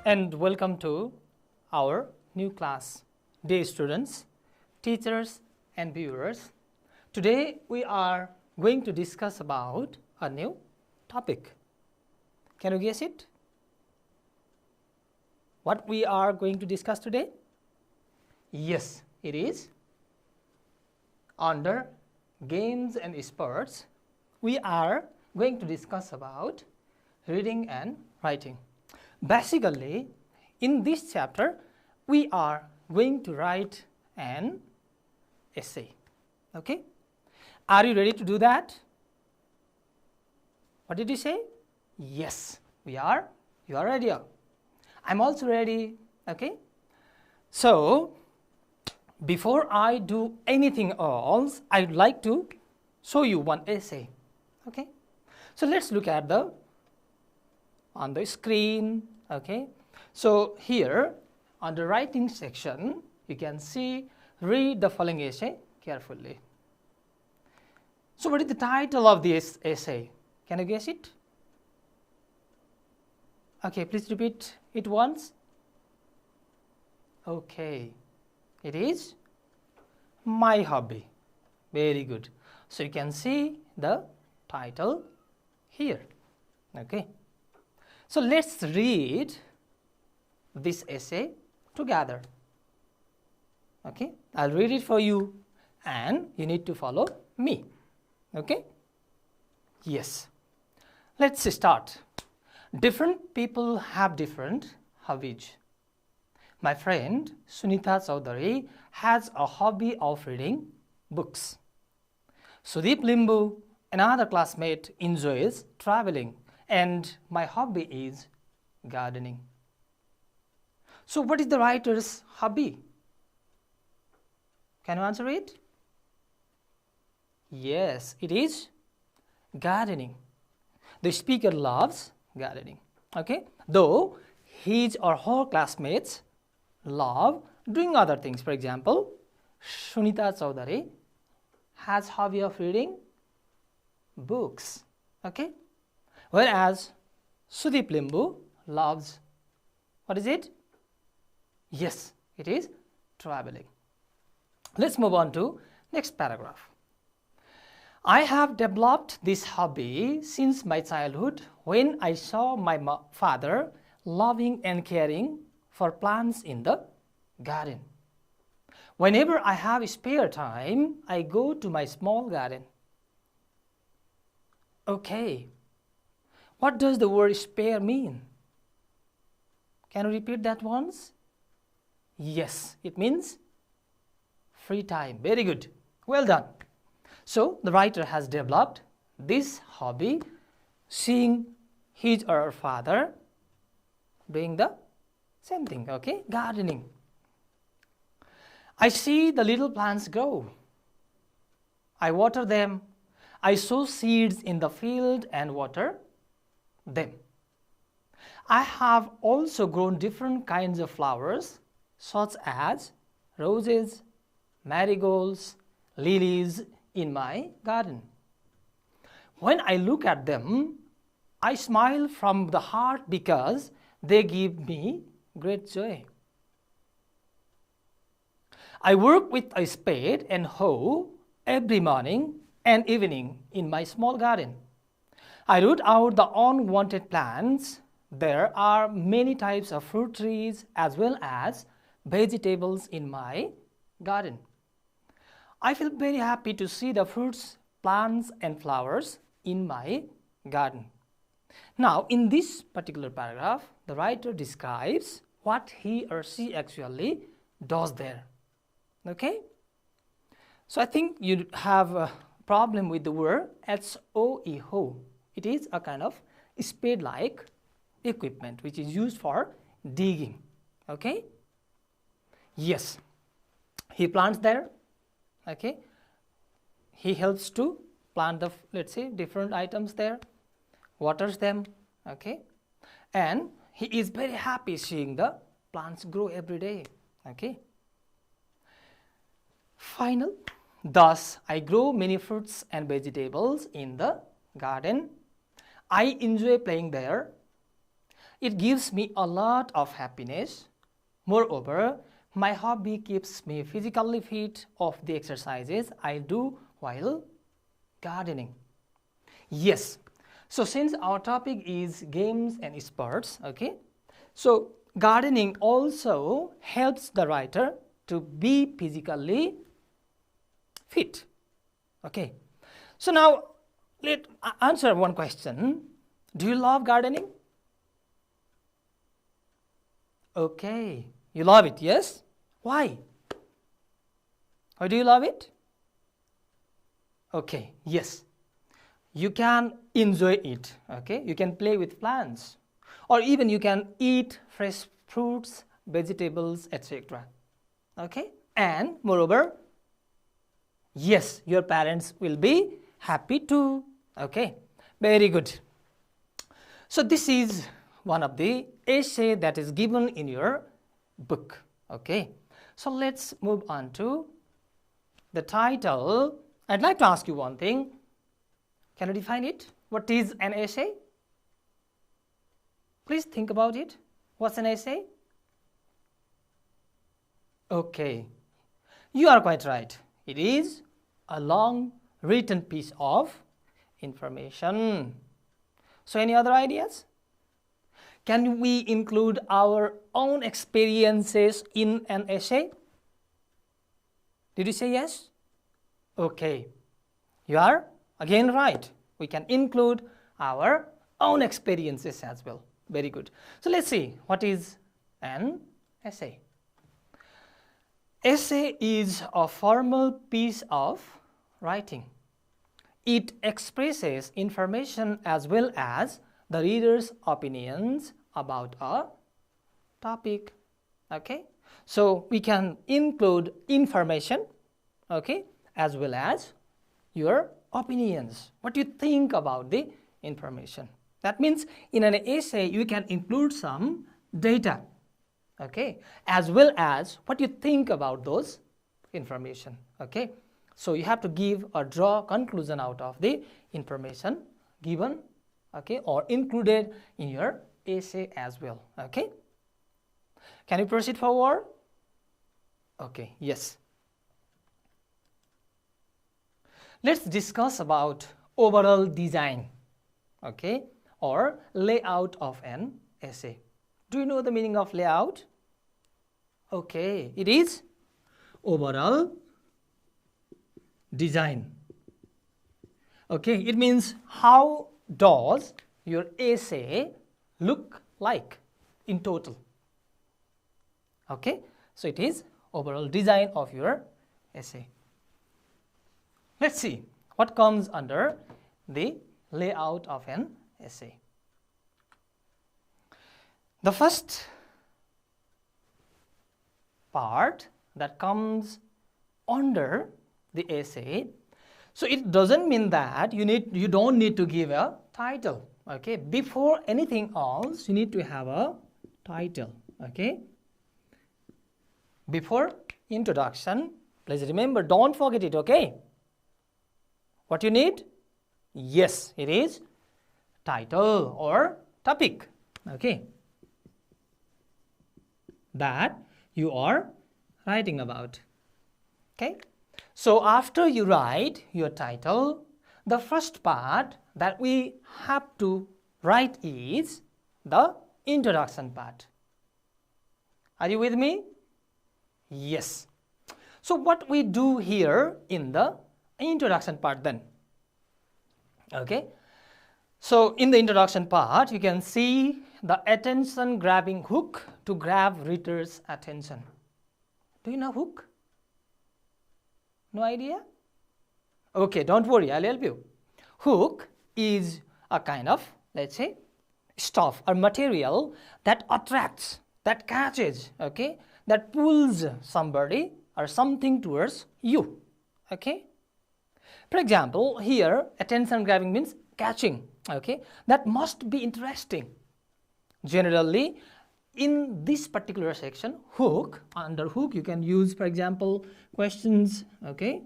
and welcome to our new class. Dear students, teachers and viewers, today we are going to discuss about a new topic. Can you guess it? What we are going to discuss today? Yes, it is under games and sports. We are going to discuss about reading and writing. Basically, in this chapter, we are going to write an essay. Okay? Are you ready to do that? What did you say? Yes, we are. You are ready. I'm also ready. Okay? So, before I do anything else, I'd like to show you one essay. Okay? So let's look at on the screen. Okay? So here on the writing section, you can see, read the following essay carefully. So what is the title of this essay? Can you guess it? Okay, please repeat it once. Okay, it is My Hobby. Very good. So you can see the title here. Okay. So let's read this essay together. Okay. I'll read it for you and you need to follow me. Okay. Yes. Let's start. Different people have different hobbies. My friend Sunita Chaudhary has a hobby of reading books. Sudeep Limbu, another classmate, enjoys traveling, and my hobby is gardening. So what is the writer's hobby? Can you answer it? Yes, it is gardening. The speaker loves gardening. Okay? Though his or her classmates love doing other things. For example, Sunita Chaudhary has hobby of reading books. Okay? Whereas Sudeep Limbu loves, what is it? Yes, it is traveling. Let's move on to next paragraph. I have developed this hobby since my childhood when I saw my father loving and caring for plants in the garden. Whenever I have spare time, I go to my small garden. Okay, what does the word spare mean? Can you repeat that once? Yes, it means free time. Very good. Well done. So, the writer has developed this hobby, seeing his or her father doing the same thing, okay? Gardening. I see the little plants grow. I water them. I sow seeds in the field and water them. I have also grown different kinds of flowers such as roses, marigolds, lilies in my garden. When I look at them, I smile from the heart because they give me great joy. I work with a spade and hoe every morning and evening in my small garden. I root out the unwanted plants. There are many types of fruit trees as well as vegetables in my garden. I feel very happy to see the fruits, plants and flowers in my garden. Now, in this particular paragraph, the writer describes what he or she actually does there. Okay? So I think you have a problem with the word hoe. Hoe. It is a kind of spade-like equipment which is used for digging. Okay? Yes. He plants there. Okay? He helps to plant the, let's say, different items there, waters them. Okay? And he is very happy seeing the plants grow every day. Okay? Final. Thus, I grow many fruits and vegetables in the garden. I enjoy playing there. It gives me a lot of happiness. Moreover, my hobby keeps me physically fit of the exercises I do while gardening. Yes, so since our topic is games and sports, okay, so gardening also helps the writer to be physically fit. Okay, so now let's answer one question. Do you love gardening? Okay, you love it, yes? Why? Why do you love it? Okay, yes. You can enjoy it, okay? You can play with plants, or even you can eat fresh fruits, vegetables, etc. Okay? And moreover, yes, your parents will be happy too. Okay? Very good. So this is one of the essay that is given in your book. Okay? So let's move on to the title. I'd like to ask you one thing. Can you define it? What is an essay? Please think about it. What's an essay? Okay, you are quite right. It is a long written piece of information. So any other ideas? Can we include our own experiences in an essay? Did you say yes? Okay, you are again right. We can include our own experiences as well. Very good. So let's see, what is an essay? Essay is a formal piece of writing. It expresses information as well as the reader's opinions about a topic. Okay, so we can include information, okay, as well as your opinions, what you think about the information. That means in an essay you can include some data, okay, as well as what you think about those information. Okay, so you have to give or draw conclusion out of the information given, okay, or included in your essay as well. Okay, can you proceed forward? Okay, yes. Let's discuss about overall design, okay, or layout of an essay. Do you know the meaning of layout? Okay, it is overall design. Okay, it means how does your essay look like in total. Okay, so it is overall design of your essay. Let's see what comes under the layout of an essay. The first part that comes under the essay, so it doesn't mean that you don't need to give a title. Okay, before anything else you need to have a title. Okay, before introduction, please remember, don't forget it. Okay, what you need? Yes, it is title or topic, okay, that you are writing about. Okay, so after you write your title, the first part that we have to write is the introduction part. Are you with me? Yes. So what we do here in the introduction part then? Okay, so in the introduction part you can see the attention grabbing hook to grab reader's attention. Do you know hook? No idea? Okay, don't worry, I'll help you. Hook is a kind of, let's say, stuff or material that attracts, that catches, okay, that pulls somebody or something towards you. Okay, for example, here attention grabbing means catching. Okay, that must be interesting. Generally in this particular section, hook, under hook you can use, for example, questions, okay,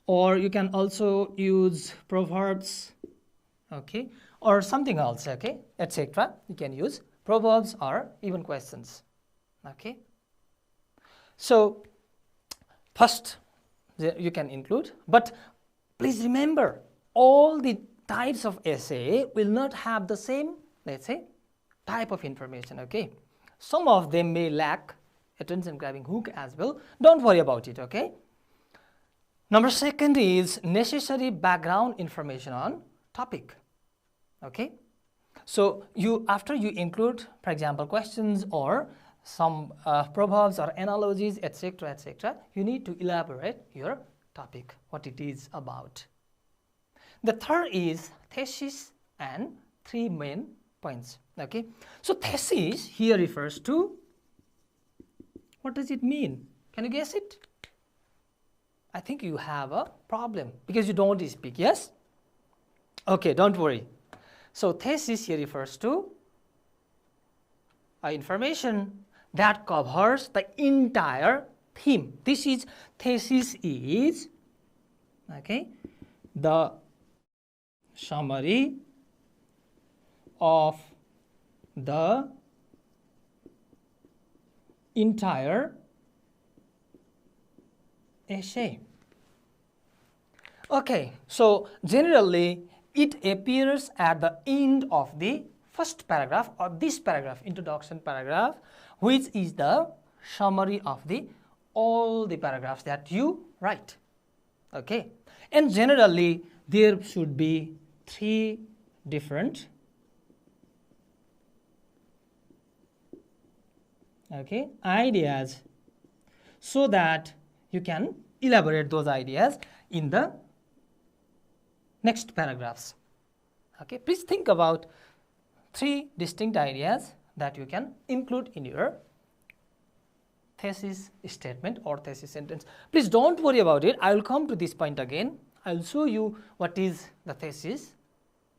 or you can also use proverbs, okay, or something else, okay, etc. You can use proverbs or even questions, okay. So first you can include, but please remember all the types of essay will not have the same, let's say, type of information, okay. Some of them may lack attention grabbing hook as well. Don't worry about it, okay. Number second is necessary background information on topic, okay. So after you include, for example, questions or some proverbs or analogies, etc., etc., you need to elaborate your topic, what it is about. The third is thesis and 3 main points, okay. So thesis here refers to, what does it mean? Can you guess it? I think you have a problem because you don't speak, yes? Okay, don't worry. So thesis here refers to information that covers the entire theme. Thesis is, okay, the summary of the entire essay. Okay, so generally it appears at the end of the first paragraph or this paragraph, introduction paragraph, which is the summary of all the paragraphs that you write, okay. And generally there should be 3 different, okay, ideas, so that you can elaborate those ideas in the next paragraphs, okay. Please think about 3 distinct ideas that you can include in your thesis statement or thesis sentence. Please don't worry about it. I will come to this point again. I will show you what is the thesis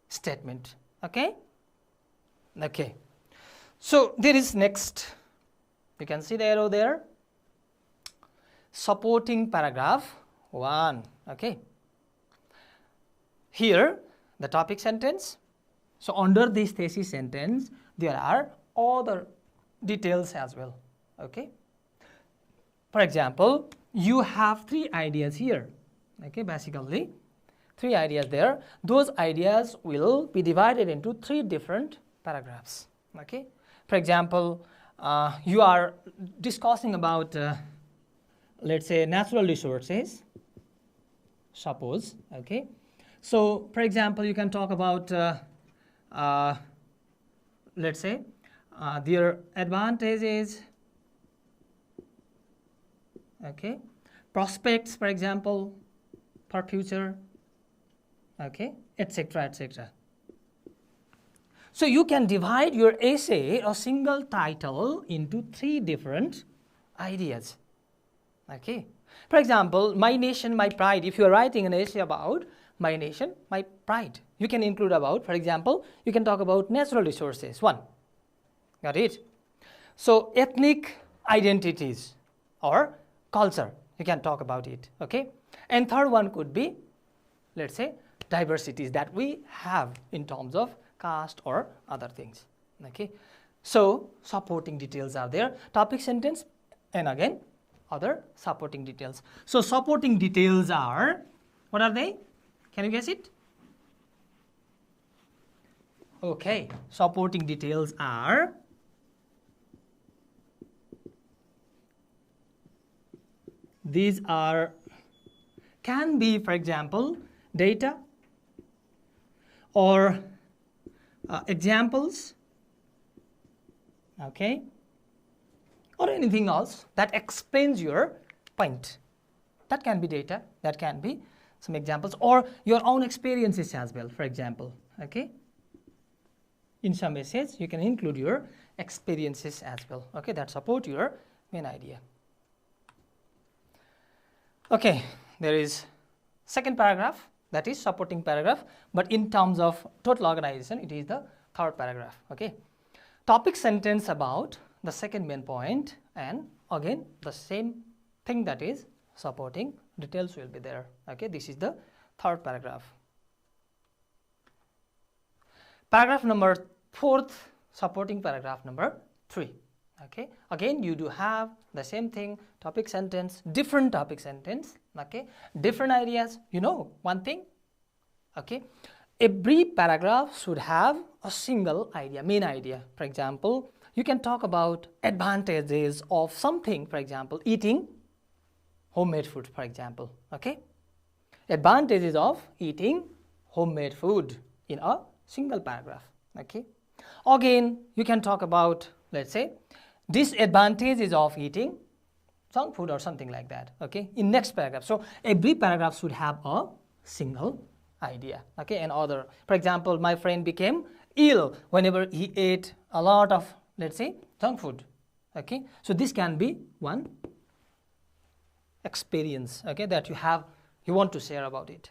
statement, okay. Okay, so there is next, you can see the arrow there, supporting paragraph 1, okay. Here the topic sentence. So under this thesis sentence there are other details as well, okay. For example, you have 3 ideas here, okay, basically 3 ideas there. Those ideas will be divided into 3 different paragraphs, okay. For example, you are discussing about let's say natural resources, suppose, okay. So for example, you can talk about let's say their advantages, okay, prospects, for example, for future, okay, etc., etc. So you can divide your essay, a single title, into 3 different ideas, okay. For example, my nation, my pride. If you are writing an essay about my nation, my pride, you can include about, for example, you can talk about natural resources, 1. Got it? So ethnic identities or culture, you can talk about it, okay. And third one could be, let's say, diversities that we have in terms of caste or other things, okay. So supporting details are there, topic sentence, and again other supporting details. So supporting details are, what are they? Can you guess it? Okay, supporting details are these are, can be, for example, data or examples, okay, or anything else that explains your point. That can be data, that can be some examples, or your own experiences as well, for example, okay. In some essays, you can include your experiences as well, okay, that support your main idea. Okay, there is second paragraph, that is supporting paragraph, but in terms of total organization, it is the third paragraph, okay. Topic sentence about the second main point, and again the same thing, that is supporting details will be there, okay. This is the third paragraph. Paragraph number 4, supporting paragraph number 3. Okay, again you do have the same thing, topic sentence, different topic sentence, okay, different ideas. You know one thing, okay, every paragraph should have a single idea, main idea. For example, you can talk about advantages of something, for example, eating homemade food, for example, okay, advantages of eating homemade food in a single paragraph, okay. Again, you can talk about, let's say, disadvantages of eating junk food or something like that, okay, in next paragraph. So every paragraph should have a single idea, okay. And other, for example, my friend became ill whenever he ate a lot of, let's say, junk food, okay. So this can be one experience, okay, that you want to share about it.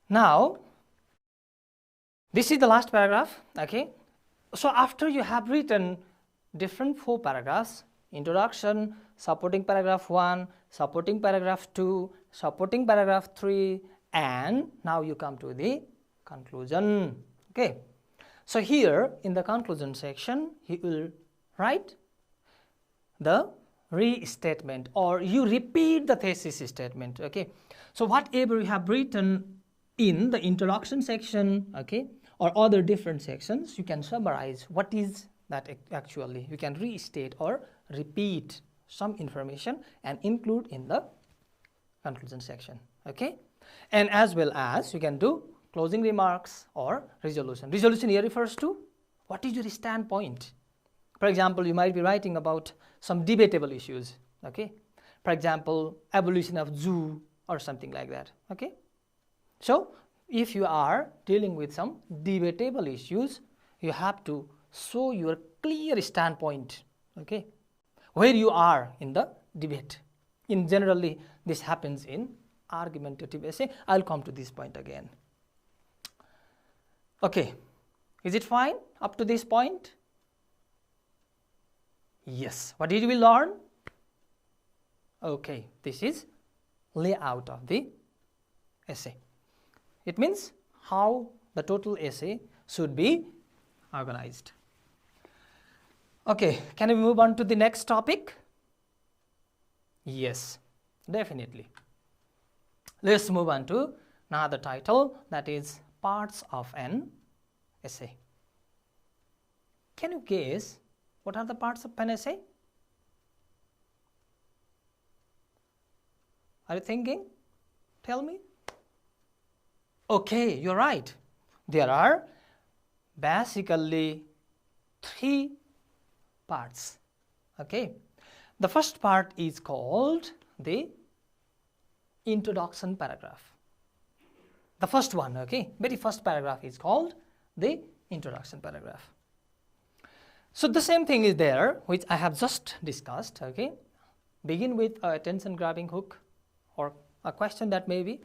Now this is the last paragraph, okay. So after you have written different 4 paragraphs, introduction, supporting paragraph 1, supporting paragraph 2, supporting paragraph 3, and now you come to the conclusion, okay. So here in the conclusion section, you will write the restatement, or you repeat the thesis statement, okay. So whatever you have written in the introduction section, okay, or other different sections, you can summarize what is that actually. You can restate or repeat some information and include in the conclusion section, okay. And as well as you can do closing remarks or resolution. Resolution here refers to what is your standpoint. For example, you might be writing about some debatable issues, okay. For example, abolition of zoo or something like that, okay. So if you are dealing with some debatable issues, you have to show your clear standpoint, okay, where you are in the debate. In generally, this happens in argumentative essay. I'll come to this point again. Okay, is it fine up to this point? Yes. What did we learn? Okay, this is layout of the essay. It means how the total essay should be organized. Okay, can we move on to the next topic? Yes, definitely. Let's move on to another title, that is parts of an essay. Can you guess what are the parts of an essay? Are you thinking? Tell me. Okay, you're right. There are basically 3 parts, okay. The first part is called the introduction paragraph. The first one, okay, very first paragraph is called the introduction paragraph. So the same thing is there, which I have just discussed, okay. Begin with a attention grabbing hook or a question that may be,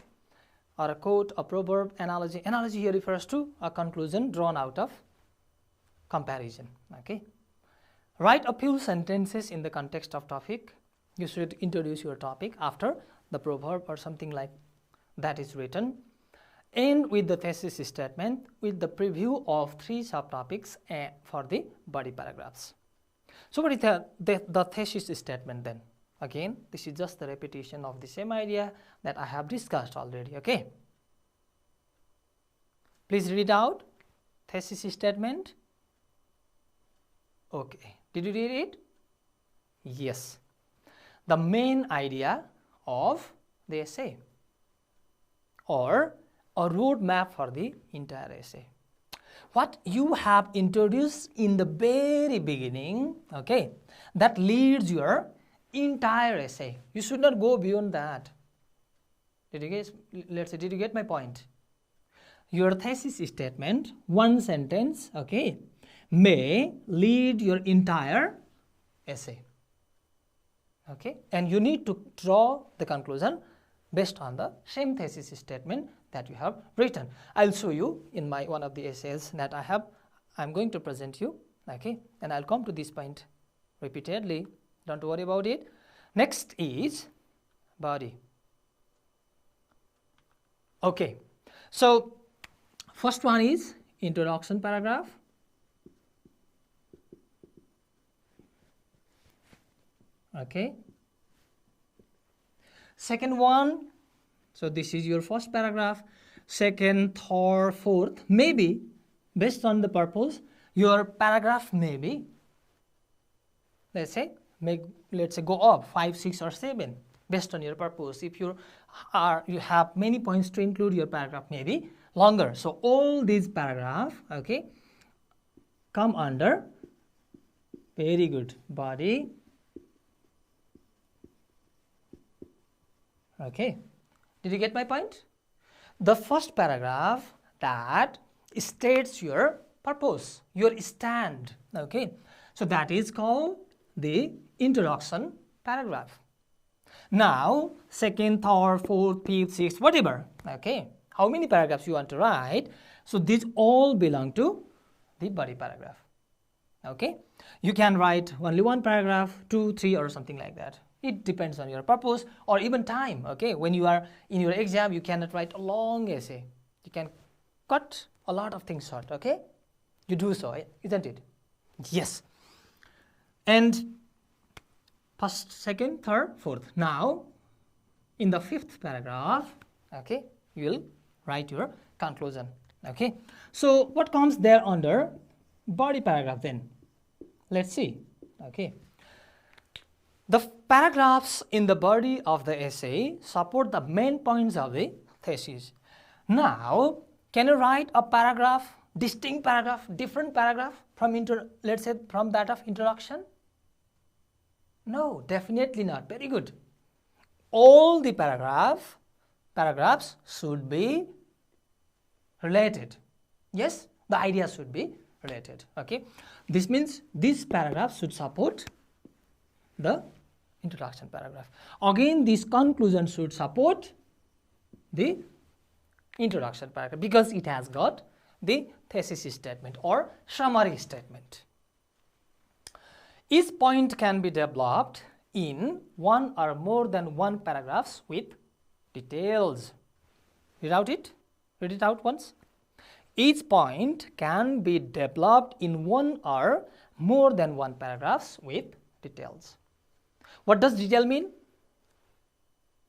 or a quote, a proverb, analogy. Analogy here refers to a conclusion drawn out of comparison, okay. Write a few sentences in the context of topic. You should introduce your topic after the proverb or something like that is written. End with the thesis statement with the preview of 3 subtopics for the body paragraphs. So what is the thesis statement then? Again, this is just the repetition of the same idea that I have discussed already, okay. Please read out thesis statement. Okay, did you read it? Yes. The main idea of the essay, or a roadmap for the entire essay. What you have introduced in the very beginning, okay, that leads your entire essay. You should not go beyond that. Did you guys, let's say, did you get my point? Your thesis statement, one sentence, okay, may lead your entire essay, okay, and you need to draw the conclusion based on the same thesis statement that you have written. I'll show you in my one of the essays that I'm going to present you, okay, and I'll come to this point repeatedly. Don't worry about it. Next is body. Okay, so first one is introduction paragraph. Okay. Second one, so this is your first paragraph. Second, third, fourth, maybe based on the purpose, your paragraph may be, let's say go up 5, 6, or 7 based on your purpose. If you have many points to include, your paragraph may be longer. So all these paragraphs, okay, come under, very good, body. Okay, did you get my point? The first paragraph that states your purpose, your stand, okay, so that is called the introduction paragraph. Now, second, third, fourth, fifth, sixth, whatever, okay, how many paragraphs you want to write, so these all belong to the body paragraph, okay. You can write only one paragraph, 2, 3, or something like that. It depends on your purpose or even time, okay. When you are in your exam, you cannot write a long essay. You can cut a lot of things short, okay. You do so, isn't it? Yes. And first, second, third, fourth. Now, in the fifth paragraph, okay, you will write your conclusion, okay. So, what comes there under body paragraph then? Let's see, okay. The paragraphs in the body of the essay support the main points of the thesis. Now, can you write a paragraph, distinct paragraph, different paragraph from let's say from that of introduction? No, definitely not. Very good. All the paragraphs should be related. Yes, the ideas should be related. Okay, this means this paragraph should support the introduction paragraph. Again, this conclusion should support the introduction paragraph because it has got the thesis statement or summary statement. Each point can be developed in one or more than one paragraphs with details. Read it out once. Each point can be developed in one or more than one paragraphs with details. What does detail mean?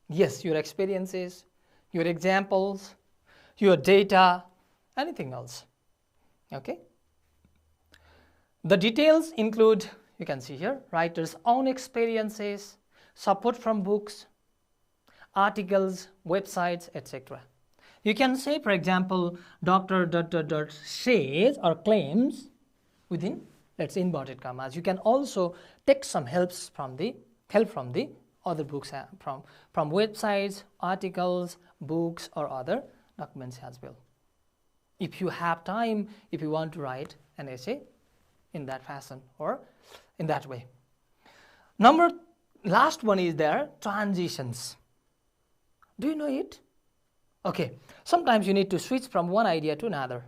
Yes, your experiences, your examples, your data, anything else. Okay. The details include, you can see here, writer's own experiences, support from books, articles, websites, etc. You can say, for example, Dr. says or claims within, let's say, inverted commas. You can also take some help from the other books, from websites, articles, books, or other documents as well. If you have time, if you want to write an essay in that fashion or in that way. Last one is there, transitions. Do you know it? Okay, sometimes you need to switch from one idea to another.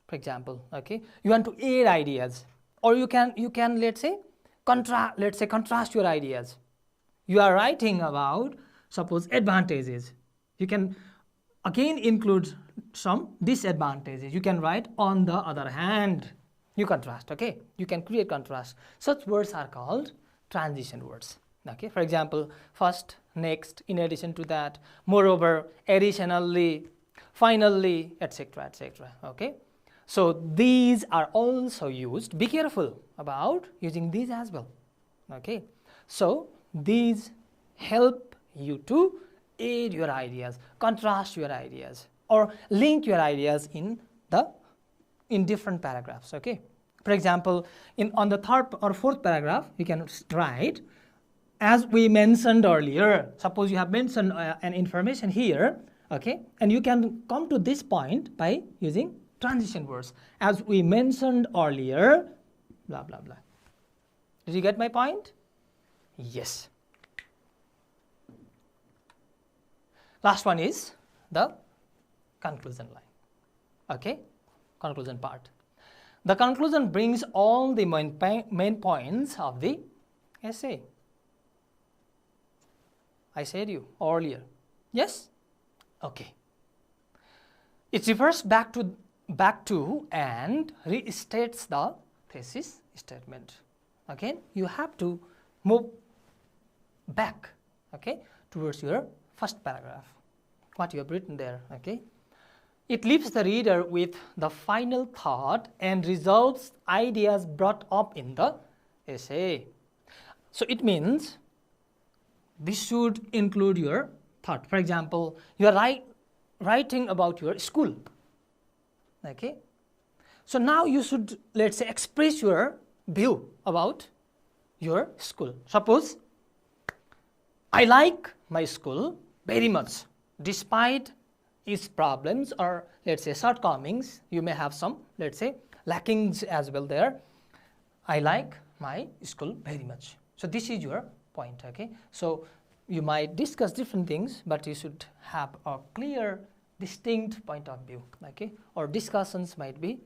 For example, okay, you want to add ideas, or you can let's say contrast your ideas. You are writing about, suppose, advantages. You can again include some disadvantages. You can write, on the other hand. You contrast, okay? You can create contrast. Such words are called transition words. Okay, for example, first, next, in addition to that, moreover, additionally, finally, etc., etc. Okay, so these are also used. Be careful about using these as well. Okay, so these help you to aid your ideas, contrast your ideas, or link your ideas in different paragraphs. Okay, for example, on the third or fourth paragraph, you can write, as we mentioned earlier. Suppose you have mentioned an information here, okay, and you can come to this point by using transition words. As we mentioned earlier, blah blah blah. Did you get my point? Yes. Last one is the conclusion line. Okay, conclusion part. The conclusion brings all the main points of the essay. I said you earlier. Yes? Okay. It refers back to back to and restates the thesis statement. Again, you have to move back, okay, towards your first paragraph, what you have written there, okay. It leaves the reader with the final thought and resolves ideas brought up in the essay. So it means this should include your thought. For example, you are writing about your school, okay. So now you should, let's say, express your view about your school. Suppose, I like my school very much, despite its problems or, let's say, shortcomings. You may have some, let's say, lackings as well there. I like my school very much. So this is your point, okay. So you might discuss different things, but you should have a clear, distinct point of view, okay, or discussions might be,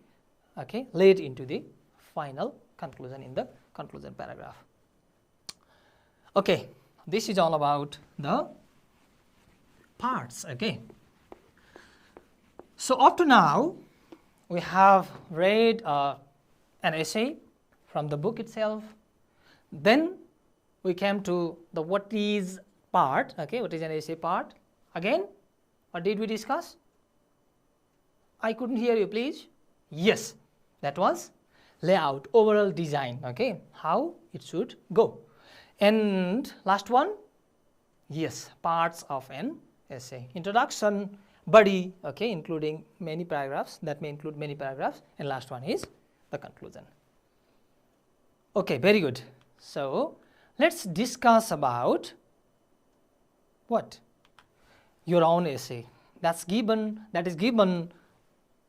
okay, led into the final conclusion in the conclusion paragraph. Okay, this is all about the parts, okay. So up to now, we have read an essay from the book itself. Then we came to the what is part, okay, what is an essay part. Again, what did we discuss? I couldn't hear you, please. Yes, that was layout, overall design, okay, how it should go. And last one, yes, parts of an essay. Introduction, body, okay, including many paragraphs, that may include many paragraphs, and last one is the conclusion. Okay, very good. So let's discuss about what? Your own essay. That is given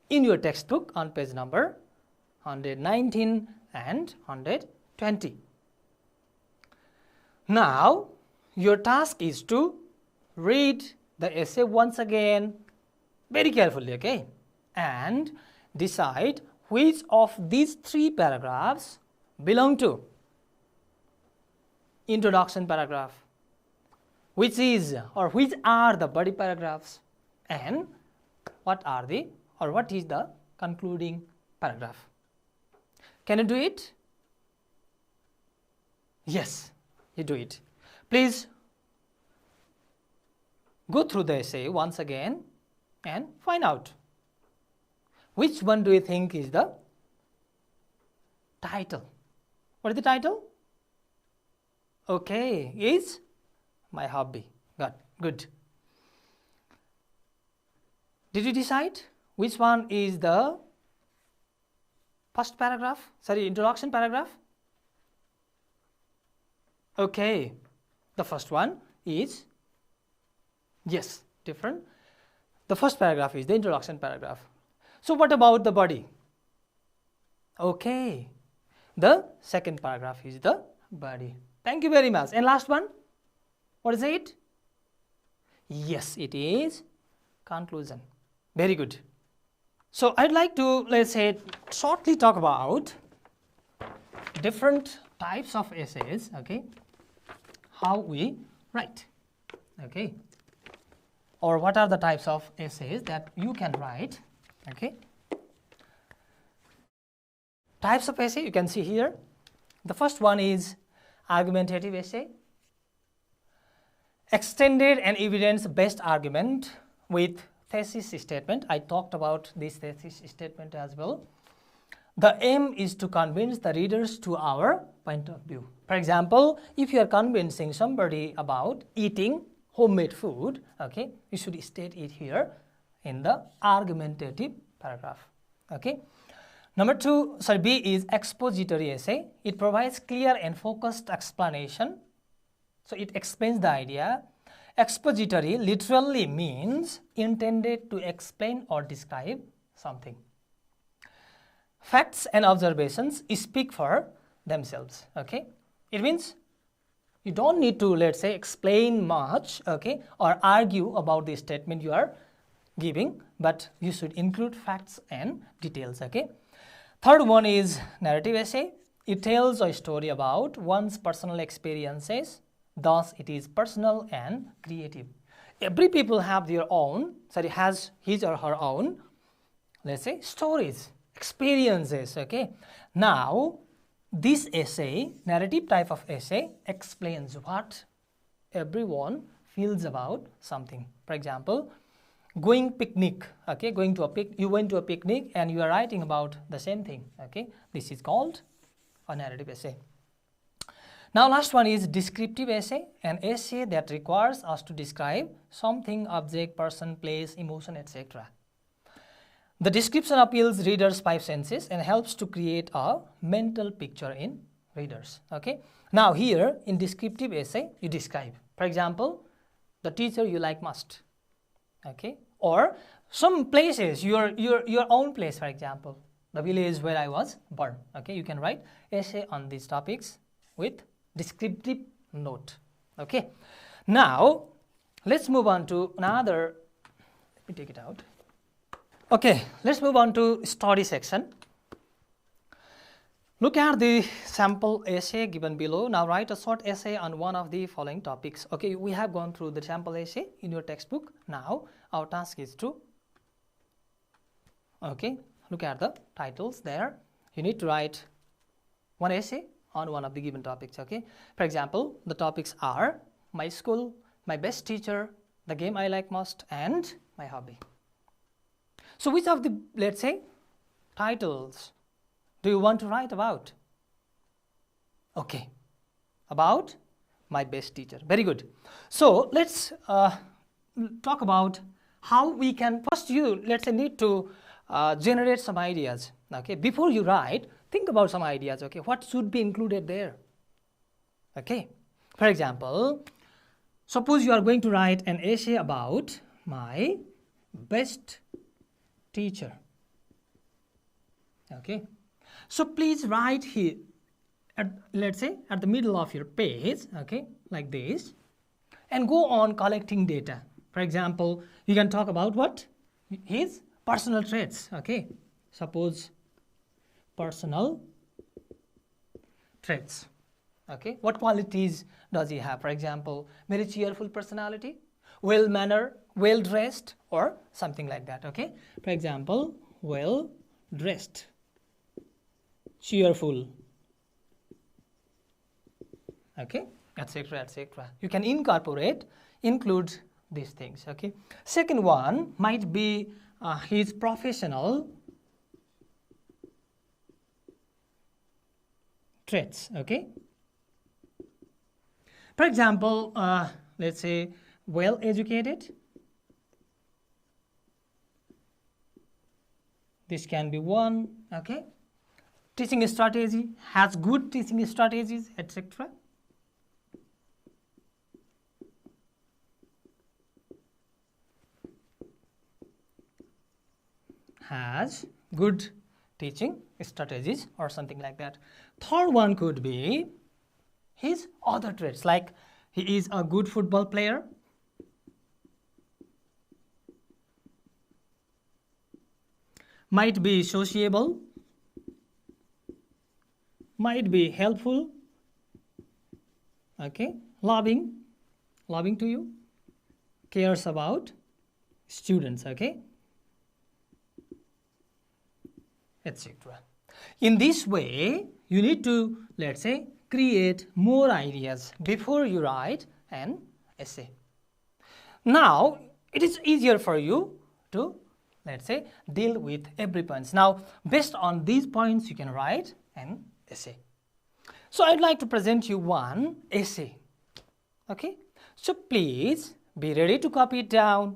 in your textbook on page number 119 and 120. Now your task is to read the essay once again very carefully, okay, and decide which of these three paragraphs belong to introduction paragraph, which are the body paragraphs, and what is the concluding paragraph. Can you do it? Yes, you do it. Please go through the essay once again and find out which one do you think is the title. What is the title? Okay, is my hobby. Good. Did you decide which one is the first paragraph? Sorry, introduction paragraph? Okay, the first one is, yes, different. The first paragraph is the introduction paragraph. So what about the body? Okay, the second paragraph is the body. Thank you very much. And last one, what is it? Yes, it is conclusion. Very good. So I'd like to, let's say, shortly talk about different types of essays, okay, how we write, okay, or what are the types of essays that you can write, okay. Types of essay you can see here. The first one is argumentative essay, extended and evidence-based argument with thesis statement. I talked about this thesis statement as well. The aim is to convince the readers to our point of view. For example, if you are convincing somebody about eating homemade food, okay, you should state it here in the argumentative paragraph, okay. Number two, B is expository essay. It provides clear and focused explanation. So it explains the idea. Expository literally means intended to explain or describe something. Facts and observations speak for themselves, okay. It means you don't need to, let's say, explain much, okay, or argue about the statement you are giving, but you should include facts and details, okay. Third one is narrative essay. It tells a story about one's personal experiences. Thus, it is personal and creative. Every people have their own, has his or her own let's say, stories, experiences. Okay, now this essay, narrative type of essay, explains what everyone feels about something. For example, going picnic. Okay, you went to a picnic and you are writing about the same thing. Okay, this is called a narrative essay. Now last one is descriptive essay, an essay that requires us to describe something, object, person, place, emotion, etc. The description appeals readers' five senses and helps to create a mental picture in readers. Okay. Now here in descriptive essay you describe, for example, the teacher you like most. Okay, or some places, your own place, for example, the village where I was born. Okay, you can write essay on these topics with descriptive note. Okay, now let's move on to another. Let me take it out. Okay, let's move on to study section. Look at the sample essay given below. Now write a short essay on one of the following topics. Okay, we have gone through the sample essay in your textbook. Now our task is to, okay, look at the titles there. You need to write one essay on one of the given topics. Okay, for example, the topics are my school, my best teacher, the game I like most, and my hobby. So which of the, let's say, titles do you want to write about? Okay, about my best teacher. Very good. So let's talk about how we can, first you, let's say, need to generate some ideas. Okay, before you write, think about some ideas. Okay, what should be included there? Okay, for example, suppose you are going to write an essay about my best teacher. Okay, so please write here, let's say at the middle of your page, okay, like this, and go on collecting data. For example, you can talk about what? His personal traits. Okay, suppose personal traits. Okay, what qualities does he have? For example, very cheerful personality, well-mannered, well-dressed, or something like that. Okay, for example, well-dressed, cheerful, okay, etc., etc. You can include these things. Okay, second one might be his professional traits. Okay, for example, let's say well educated. This can be one. Okay, teaching strategy, has good teaching strategies, etc. Has good teaching strategies or something like that. Third one could be his other traits, like he is a good football player, might be sociable, might be helpful, okay, loving to you, cares about students, okay, etc. In this way, you need to, let's say, create more ideas before you write an essay. Now, it is easier for you to, let's say, deal with every point. Now, based on these points, you can write an essay. So, I'd like to present you one essay. Okay, so please be ready to copy it down.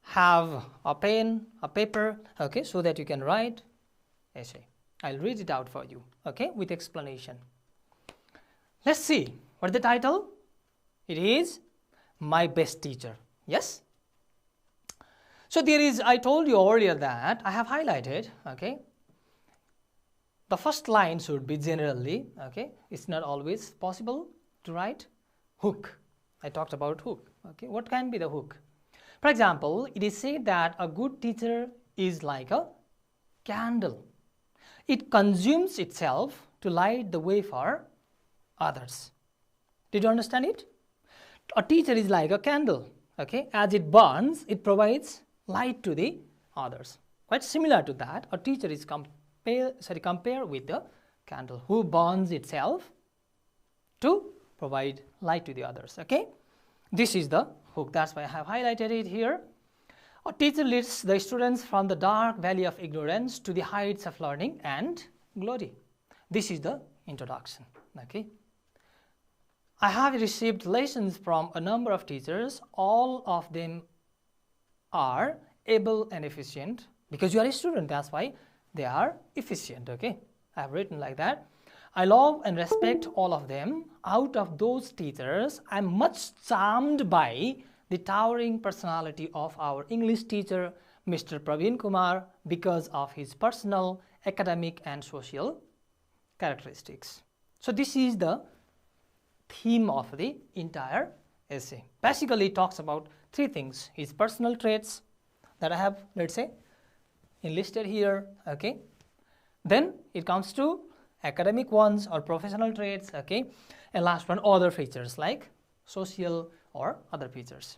Have a pen, a paper, okay, so that you can write essay. I'll read it out for you, okay, with explanation. Let's see, what's the title? It is My Best Teacher. Yes? So there is, I told you earlier that I have highlighted, okay, the first line should be generally, okay, it's not always possible to write hook. I talked about hook, okay, what can be the hook? For example, it is said that a good teacher is like a candle. It consumes itself to light the way for others. Did you understand it? A teacher is like a candle. Okay, as it burns, it provides light to the others. But similar to that, a teacher is compared with the candle who burns itself to provide light to the others. Okay, this is the hook. That's why I have highlighted it here. A teacher leads the students from the dark valley of ignorance to the heights of learning and glory. This is the introduction. Okay, I have received lessons from a number of teachers. All of them are able and efficient because you are a student. That's why they are efficient. Okay, I have written like that. I love and respect all of them. Out of those teachers, I am much charmed by the towering personality of our English teacher, Mr. Praveen Kumar, because of his personal, academic and social characteristics. So this is the theme of the entire essay. Basically, it talks about three things: his personal traits that I have, let's say, enlisted here. Okay, then it comes to academic ones or professional traits. Okay, and last one, other features like social or other features.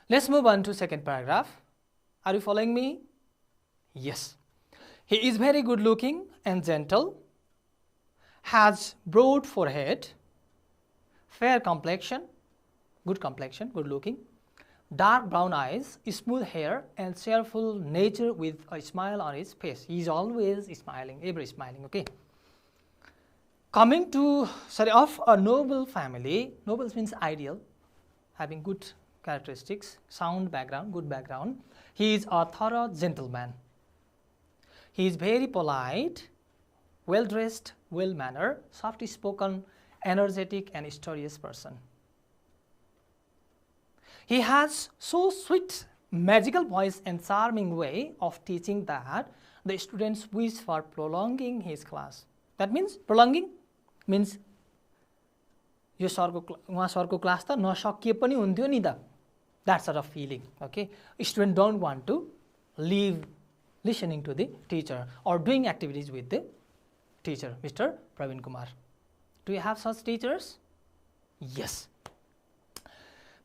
Let's move on to second paragraph. Are you following me? Yes. He is very good looking and gentle, has broad forehead, fair complexion, good looking, dark brown eyes, smooth hair and cheerful nature with a smile on his face. He is always smiling, ever smiling. Okay. Coming to, of a noble family. Noble means ideal, having good characteristics, sound background, good background. He is a thorough gentleman. He is very polite, well dressed, well mannered, softly spoken, energetic and studious person. He has so sweet, magical voice and charming way of teaching that the students wish for prolonging his class. That means prolonging means यो सरको class त नसकिए पनि हुन्थ्यो नि त, that sort of feeling. Okay, students don't want to leave listening to the teacher or doing activities with the teacher, Mr. Praveen Kumar. Do you have such teachers? Yes.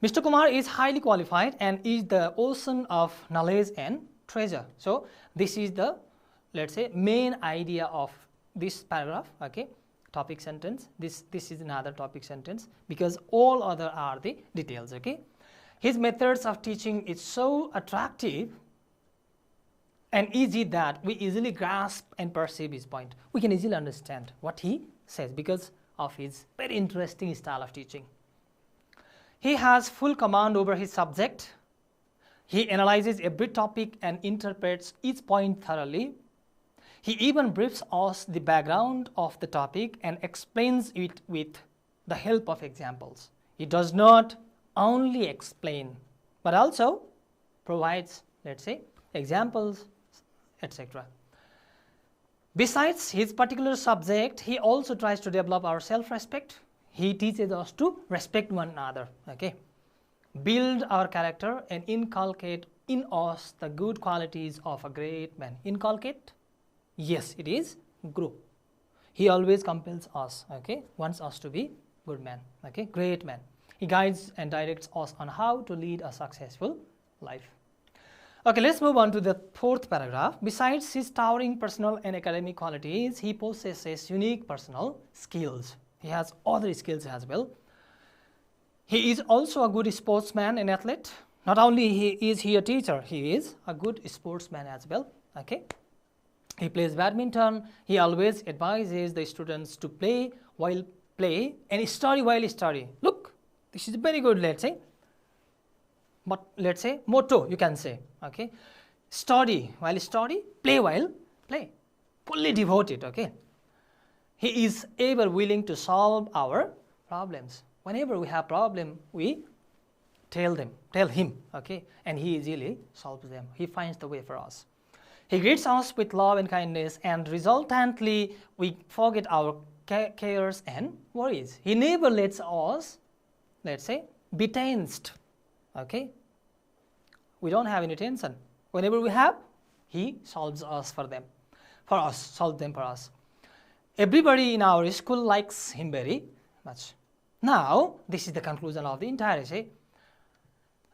Mr. Kumar is highly qualified and is the ocean of knowledge and treasure. So this is the, let's say, main idea of this paragraph. Okay, topic sentence. This is another topic sentence because all other are the details. Okay, his methods of teaching is so attractive and easy that we easily grasp and perceive his point. We can easily understand what he says because of his very interesting style of teaching. He has full command over his subject. He analyzes every topic and interprets each point thoroughly. He even briefs us the background of the topic and explains it with the help of examples. He does not only explain, but also provides, let's say, examples, etc. Besides his particular subject, he also tries to develop our self-respect. He teaches us to respect one another, okay, build our character and inculcate in us the good qualities of a great man. Inculcate? Yes, it is grow. He always compels us, okay, wants us to be good man, okay, great man. He guides and directs us on how to lead a successful life. Okay, let's move on to the fourth paragraph. Besides his towering personal and academic qualities, he possesses unique personal skills. He has other skills as well. He is also a good sportsman and athlete. Not only is he a teacher, he is a good sportsman as well. Okay. He plays badminton. He always advises the students to play while play and study while study. Look, this is very good, let's say. But let's say motto, you can say. Okay. Study while study, play while play. Fully devoted. Okay. He is ever willing to solve our problems. Whenever we have problem, we tell him, okay, and he easily solves them. He finds the way for us. He greets us with love and kindness, and resultantly, we forget our cares and worries. He never lets us, let's say, be tensed, okay. We don't have any tension. Whenever we have, he solves us solves them for us. Everybody in our school likes him very much. Now, this is the conclusion of the entire essay.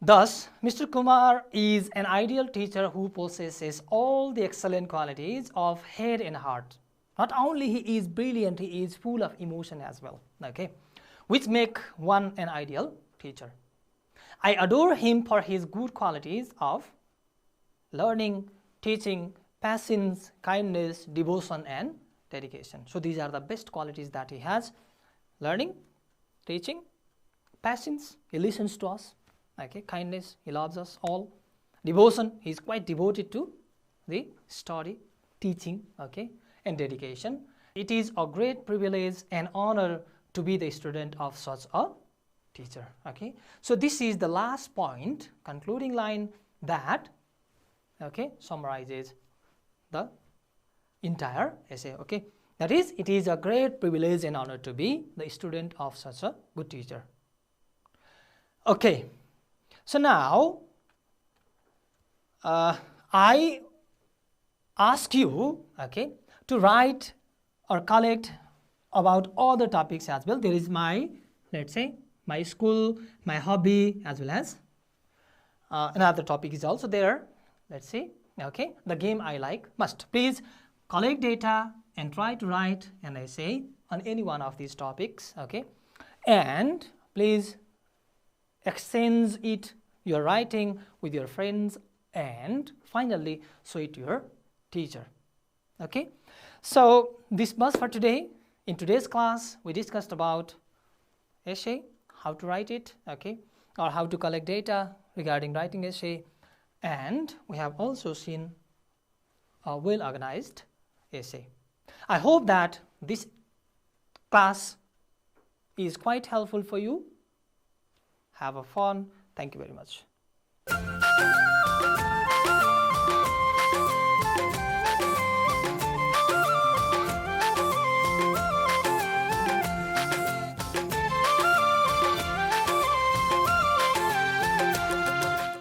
Thus, Mr. Kumar is an ideal teacher who possesses all the excellent qualities of head and heart. Not only he is brilliant, he is full of emotion as well, okay, which make one an ideal teacher. I adore him for his good qualities of learning, teaching, patience, kindness, devotion, and dedication. So these are the best qualities that he has: learning, teaching, patience, he listens to us, okay, kindness, he loves us all, devotion, he is quite devoted to the study, teaching, okay, and dedication. It is a great privilege and honor to be the student of such a teacher, okay. So this is the last point, concluding line that, okay, summarizes the entire essay, okay. That is, it is a great privilege and honor to be the student of such a good teacher. Okay, so now I ask you, okay, to write or collect about other topics as well. There is my, let's say, my school, my hobby, as well as another topic is also there. Let's see, okay, the game I like. Must please collect data and try to write an essay on any one of these topics, okay, and please exchange it, your writing, with your friends, and finally show it to your teacher, okay. So this was for today. In today's class we discussed about essay, how to write it, okay, or how to collect data regarding writing essay, and we have also seen a well organized essay. I hope that this class is quite helpful for you. Have a fun. Thank you very much.